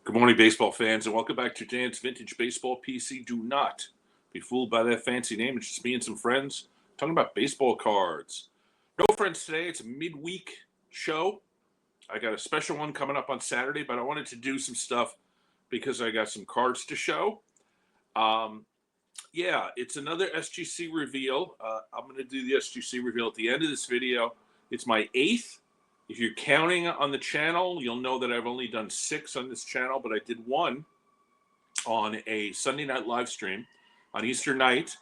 Good morning, baseball fans, and welcome back to Dan's Vintage Baseball PC. Do not be fooled by that fancy name. It's just me and some friends talking about baseball cards. No friends today. It's a midweek show. I got a special one coming up on Saturday, but I wanted to do some stuff because I got some cards to show. It's another SGC reveal. I'm going to do the SGC reveal at the end of this video. It's my 8th. If you're counting on the channel, you'll know that I've only done 6 on this channel, but I did 1 on a Sunday night live stream on Easter night.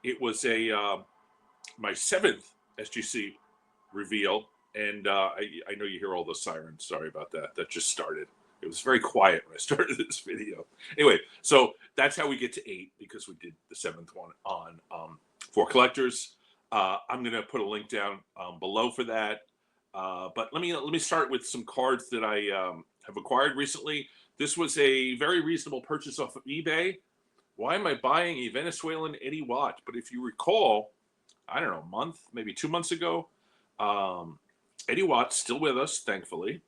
It was my 7th SGC reveal, and I know you hear all the sirens. Sorry about that. That just started. It was very quiet when I started this video. Anyway, so that's how we get to 8, because we did the 7th one on for collectors. I'm going to put a link down below for that. But let me start with some cards that I have acquired recently. This was a very reasonable purchase off of eBay. Why am I buying a Venezuelan Eddie Watt? But if you recall, I don't know, a month, maybe 2 months ago, Eddie Watt's still with us, thankfully.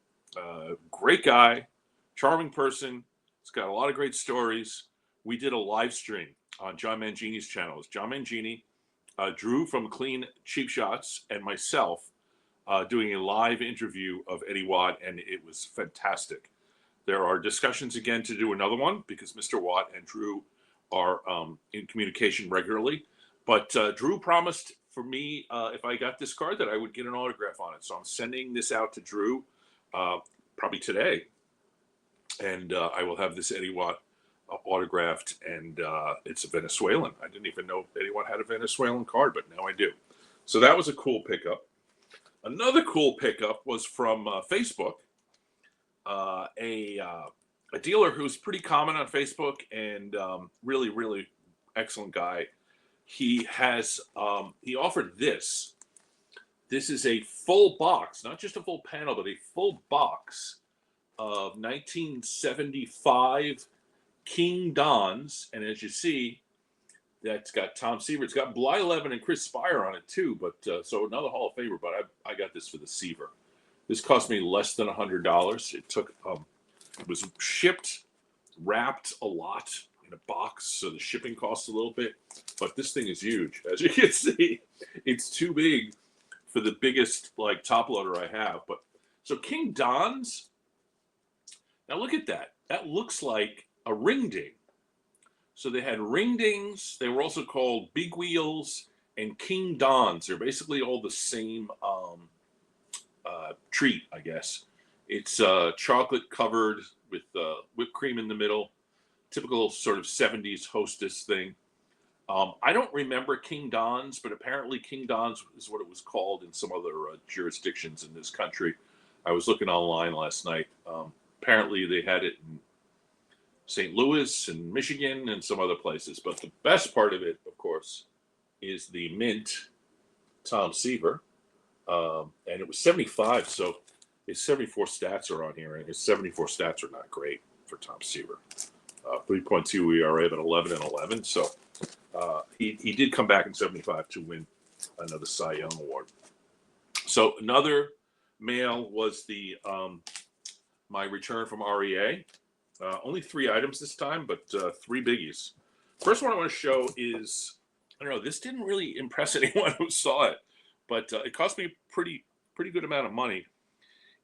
Great guy, charming person. He's got a lot of great stories. We did a live stream on John Mangini's channel. It's John Mangini, Drew from Clean Cheap Shots, and myself doing a live interview of Eddie Watt, and it was fantastic. There are discussions again to do another one because Mr. Watt and Drew are in communication regularly. But Drew promised for me, if I got this card, that I would get an autograph on it. So I'm sending this out to Drew probably today. And I will have this Eddie Watt autographed, and it's a Venezuelan. I didn't even know Eddie Watt had a Venezuelan card, but now I do. So that was a cool pickup. Another cool pickup was from Facebook, a dealer who's pretty common on Facebook and really, really excellent guy. He has he offered this. This is a full box, not just a full panel, but a full box of 1975 King Dons, and as you see, that's got Tom Seaver. It's got Bly11 and Chris Spire on it too, but so another Hall of Famer. But I got this for the Seaver. This cost me less than $100. It took it was shipped, wrapped a lot in a box, so the shipping costs a little bit. But this thing is huge, as you can see. It's too big for the biggest like top loader I have. But so King Dons. Now look at that. That looks like a ring ding. So they had ring dings. They were also called big wheels and King Dons. They're basically all the same treat, I guess. It's chocolate covered with whipped cream in the middle. Typical sort of 70s hostess thing. I don't remember King Dons, but apparently King Dons is what it was called in some other jurisdictions in this country. I was looking online last night. Apparently they had it in St. Louis and Michigan and some other places. But the best part of it, of course, is the mint Tom Seaver. And it was 75, so his 74 stats are on here, and his 74 stats are not great for Tom Seaver. 3.2 ERA, but 11 and 11. So he did come back in 75 to win another Cy Young Award. So another mail was the my return from REA. Only 3 items this time, but 3 biggies. First one I want to show is, I don't know, this didn't really impress anyone who saw it, but it cost me a pretty good amount of money.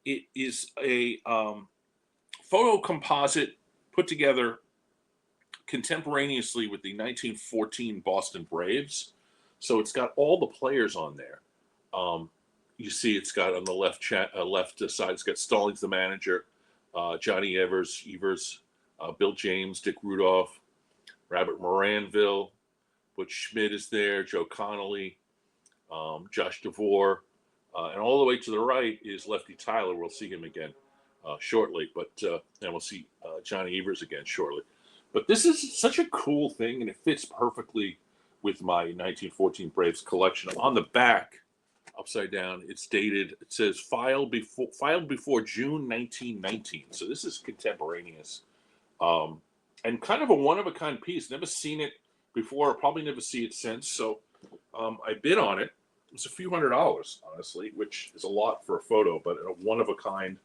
It is a photo composite put together contemporaneously with the 1914 Boston Braves. So it's got all the players on there. You see it's got on the left side, it's got Stallings, the manager, Johnny Evers, Bill James, Dick Rudolph, Robert Moranville, Butch Schmidt is there, Joe Connolly, Josh DeVore, and all the way to the right is Lefty Tyler. We'll see him again shortly, but and we'll see Johnny Evers again shortly. But this is such a cool thing, and it fits perfectly with my 1914 Braves collection. On the back, upside down, it's dated. It says filed before June 1919. So this is contemporaneous, and kind of a one-of-a-kind piece. Never seen it before. Probably never see it since. So I bid on it. It was a few $100s, honestly, which is a lot for a photo, but a one-of-a-kind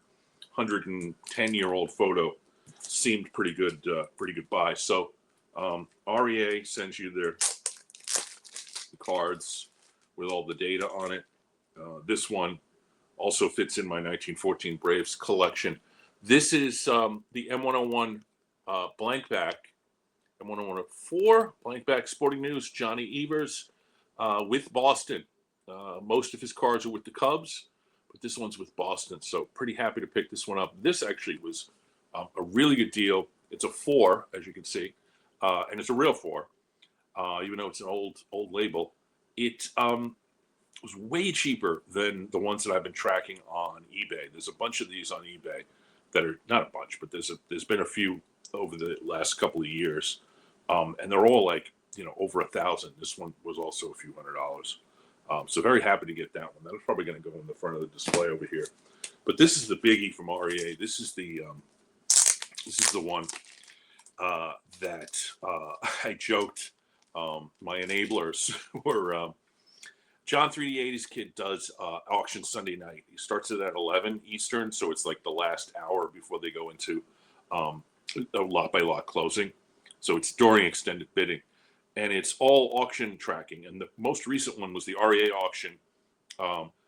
110-year-old photo seemed pretty good buy. So REA sends you their cards with all the data on it. This one also fits in my 1914 Braves collection. This is the M101 blank back, M104 blank back Sporting News, Johnny Evers with Boston. Most of his cards are with the Cubs, but this one's with Boston. So pretty happy to pick this one up. This actually was a really good deal. It's a 4, as you can see, and it's a real 4, even though it's an old label. It was way cheaper than the ones that I've been tracking on eBay. There's a bunch of these on eBay that are not a bunch, but there's been a few over the last couple of years, and they're all like over 1,000. This one was also a few $100s. So very happy to get that one. That was probably going to go in the front of the display over here. But this is the biggie from REA. This is the one that I joked. My enablers were John 3D80's kid does auction Sunday night. He starts it at 11 Eastern, so it's like the last hour before they go into a lot by lot closing. So it's during extended bidding. And it's all auction tracking. And the most recent one was the REA auction.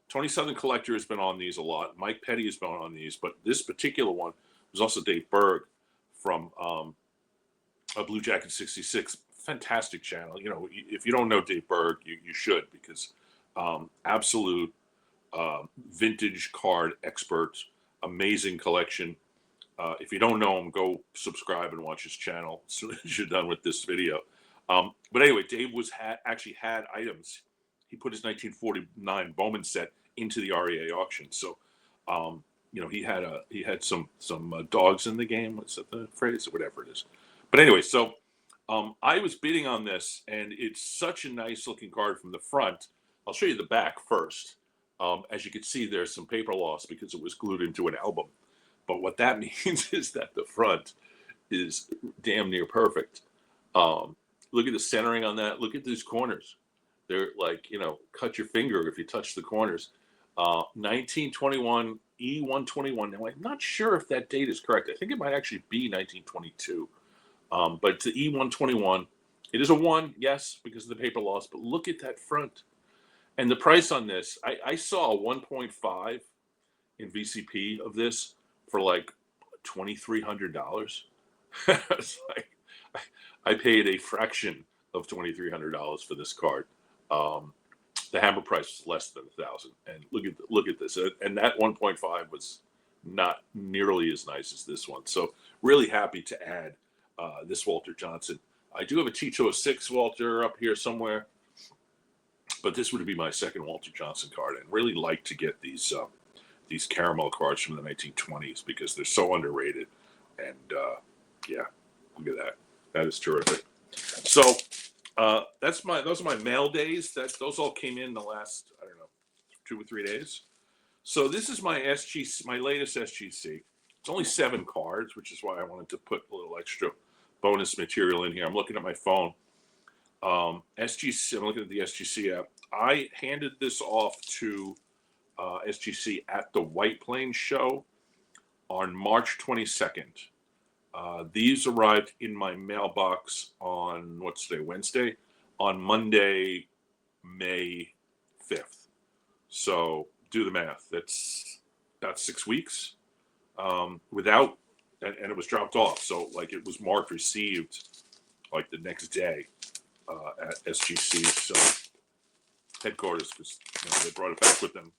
Tony Southern Collector has been on these a lot. Mike Petty has been on these. But this particular one was also Dave Berg from Blue Jacket 66. Fantastic channel. If you don't know Dave Berg, you should, because absolute vintage card expert, amazing collection. If you don't know him, go subscribe and watch his channel as soon as you're done with this video. But anyway, Dave actually had items. He put his 1949 Bowman set into the REA auction. So, he had some dogs in the game. What's that the phrase or whatever it is? But anyway, so I was bidding on this, and it's such a nice looking card from the front. I'll show you the back first. As you can see, there's some paper loss because it was glued into an album. But what that means is that the front is damn near perfect. Look at the centering on that. Look at these corners. They're like, cut your finger if you touch the corners. 1921 E121. Now, I'm not sure if that date is correct. I think it might actually be 1922. But it's the E121. It is a 1, yes, because of the paper loss. But look at that front. And the price on this, I saw a 1.5 in VCP of this for like $2,300. It's like, I paid a fraction of $2,300 for this card. The hammer price was less than 1,000. And look at this. And that 1.5 was not nearly as nice as this one. So really happy to add this Walter Johnson. I do have a T206 Walter up here somewhere, but this would be my second Walter Johnson card. And really like to get these caramel cards from the 1920s because they're so underrated. And yeah, look at that. That is terrific. So those are my mail days. Those all came in the last, 2 or 3 days. So this is my SGC, my latest SGC. It's only 7 cards, which is why I wanted to put a little extra bonus material in here. I'm looking at my phone. SGC. I'm looking at the SGC app. I handed this off to SGC at the White Plains show on March 22nd. These arrived in my mailbox on, what's today, Wednesday? On Monday, May 5th. So do the math. That's about 6 weeks without, and it was dropped off. So like it was marked received like the next day at SGC's headquarters because they brought it back with them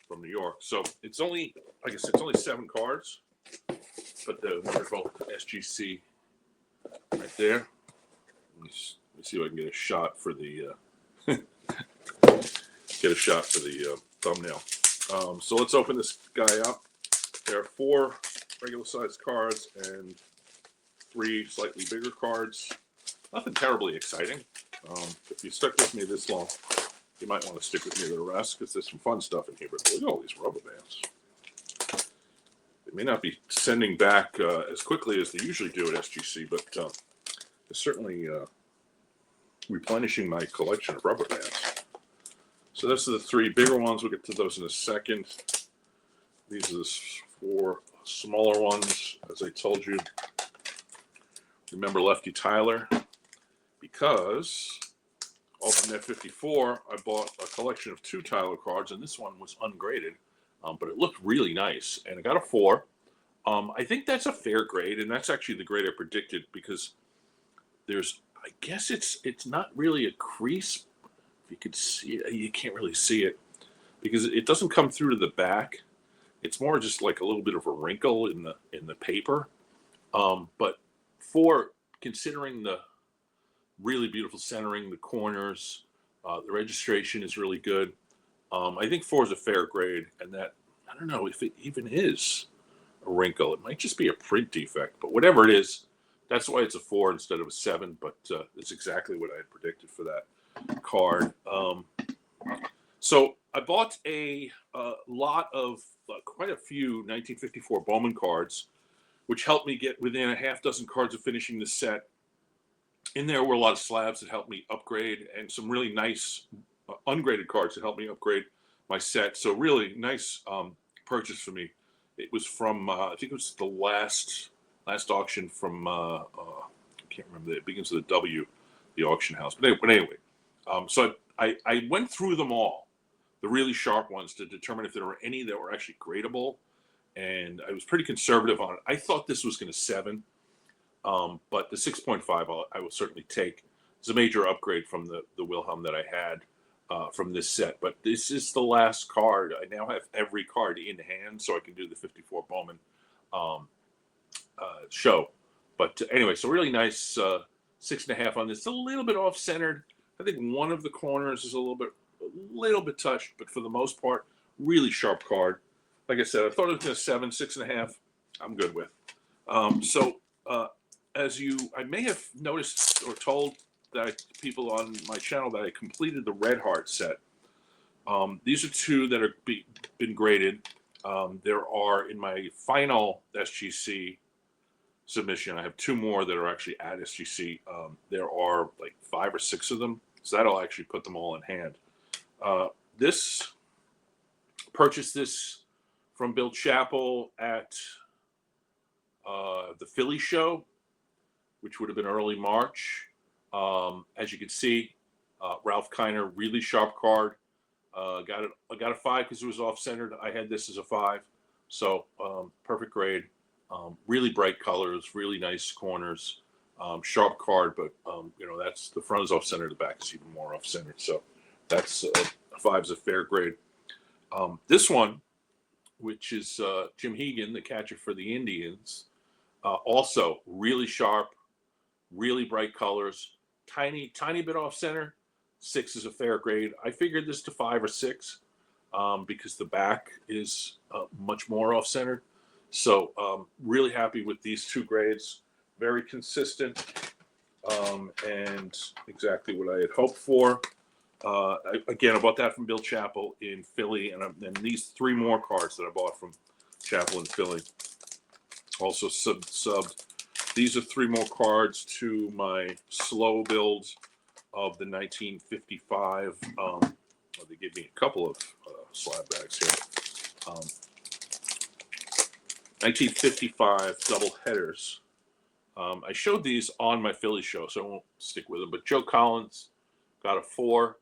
from New York. So it's only, like I said, it's only 7 cards. But the wonderful SGC right there. Let me see if I can get a shot for the thumbnail. So let's open this guy up. There are 4 regular sized cards and 3 slightly bigger cards. Nothing terribly exciting. If you stuck with me this long, you might want to stick with me the rest because there's some fun stuff in here. But look at all these rubber bands. May not be sending back as quickly as they usually do at SGC, but it's certainly replenishing my collection of rubber bands. So those are the 3 bigger ones. We'll get to those in a second. These are the 4 smaller ones. as I told you, remember Lefty Tyler, because Alternate 54, I bought a collection of 2 Tyler cards, and this one was ungraded, but it looked really nice, and I got a 4. I think that's a fair grade, and that's actually the grade I predicted, because there's, I guess it's not really a crease. If you could see it, you can't really see it, because it doesn't come through to the back. It's more just like a little bit of a wrinkle in the paper. But for considering the really beautiful centering, the corners, the registration is really good. I think 4 is a fair grade, and that, I don't know if it even is a wrinkle. It might just be a print defect, but whatever it is, that's why it's a 4 instead of a 7. But it's exactly what I had predicted for that card. So I bought a lot of quite a few 1954 Bowman cards, which helped me get within a half dozen cards of finishing the set. In there were a lot of slabs that helped me upgrade, and some really nice ungraded cards that helped me upgrade my set. So really nice purchase for me. It was from I think it was the last auction from I can't remember. It begins with a W, the auction house. But anyway, so I went through them all, the really sharp ones, to determine if there were any that were actually gradable, and I was pretty conservative on it. I thought this was going to 7. But the 6.5 I will certainly take. It's a major upgrade from the Wilhelm that I had from this set. But this is the last card. I now have every card in hand, so I can do the 54 Bowman show. But anyway, so really nice 6.5 on this. It's a little bit off-centered. I think one of the corners is a little bit touched, but for the most part, really sharp card. Like I said, I thought it was going to 7, 6.5. I'm good with. As I may have noticed or told people on my channel that I completed the Red Heart set. These are 2 that are been graded. There are, in my final SGC submission, I have 2 more that are actually at SGC. There are like 5 or 6 of them, so that'll actually put them all in hand. Purchased this from Bill Chappell at the Philly show, which would have been early March. As you can see, Ralph Kiner, really sharp card. I got a 5 because it was off-centered. I had this as a 5, so perfect grade. Really bright colors, really nice corners, sharp card, but that's the front is off-centered, the back is even more off-centered. So that's a 5 is a fair grade. This one, which is Jim Hegan, the catcher for the Indians, also really sharp, really bright colors, tiny bit off center. 6 is a fair grade. I figured this to 5 or 6 because the back is much more off centered. So really happy with these 2 grades. Very consistent and exactly what I had hoped for. I bought that from Bill Chappell in Philly, and then these 3 more cards that I bought from Chappell in Philly also subbed. These are 3 more cards to my slow builds of the 1955. They gave me a couple of slab bags here. 1955 double headers. I showed these on my Philly show, so I won't stick with them. But Joe Collins got a 4,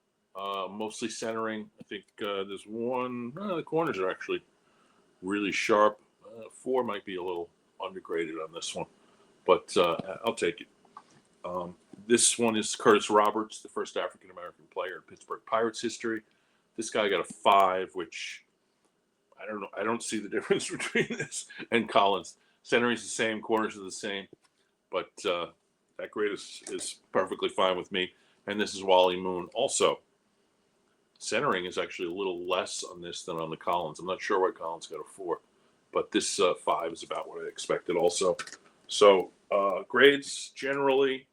mostly centering. I think there's one. The corners are actually really sharp. 4 might be a little undergraded on this one, but I'll take it. This one is Curtis Roberts, the first African-American player in Pittsburgh Pirates history. This guy got a 5, which I don't know. I don't see the difference between this and Collins. Centering is the same, corners are the same, but that grade is perfectly fine with me. And this is Wally Moon. Also, centering is actually a little less on this than on the Collins. I'm not sure why Collins got a 4, but this 5 is about what I expected also. So grades generally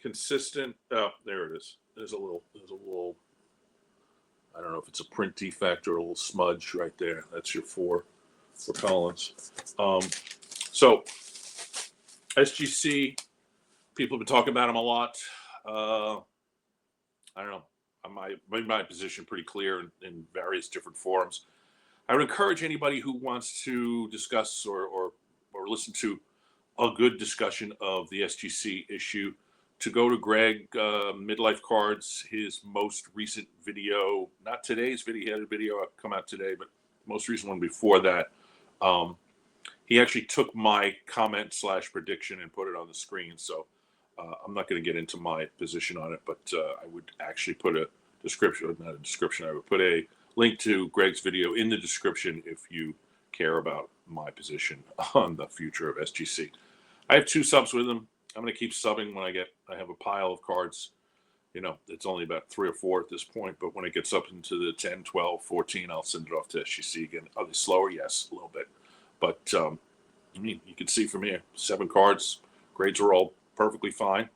consistent. Oh, there it is. There's a little, I don't know if it's a print defect or a little smudge right there. That's your 4 for Collins. So SGC, people have been talking about him a lot. I don't know. I made my position pretty clear in various different forums. I would encourage anybody who wants to discuss or or listen to a good discussion of the SGC issue, to go to Graig Midlife Cards, his most recent video, not today's video, he had a video come out today, but most recent one before that. He actually took my comment / prediction and put it on the screen. So I'm not going to get into my position on it, but I would actually put a description, not a description, I would put a link to Greg's video in the description if you care about my position on the future of SGC. I have 2 subs with him. I'm going to keep subbing when I have a pile of cards. You know, it's only about 3 or 4 at this point, but when it gets up into the 10, 12, 14, I'll send it off to SGC again. Are they slower? Yes, a little bit. But, I mean, you can see from here, 7 cards. Grades are all perfectly fine.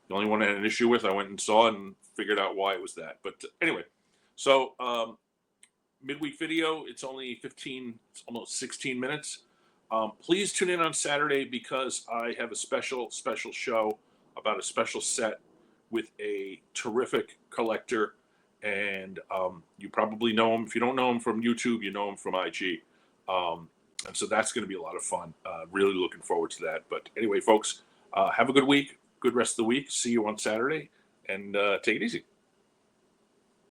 The only one I had an issue with, I went and saw and figured out why it was that. But anyway, so midweek video, it's only 15, it's almost 16 minutes. Please tune in on Saturday because I have a special show about a special set with a terrific collector. And you probably know him. If you don't know him from YouTube, you know him from IG. And so that's going to be a lot of fun. Really looking forward to that. But anyway, folks, have a good week. Good rest of the week. See you on Saturday. And take it easy.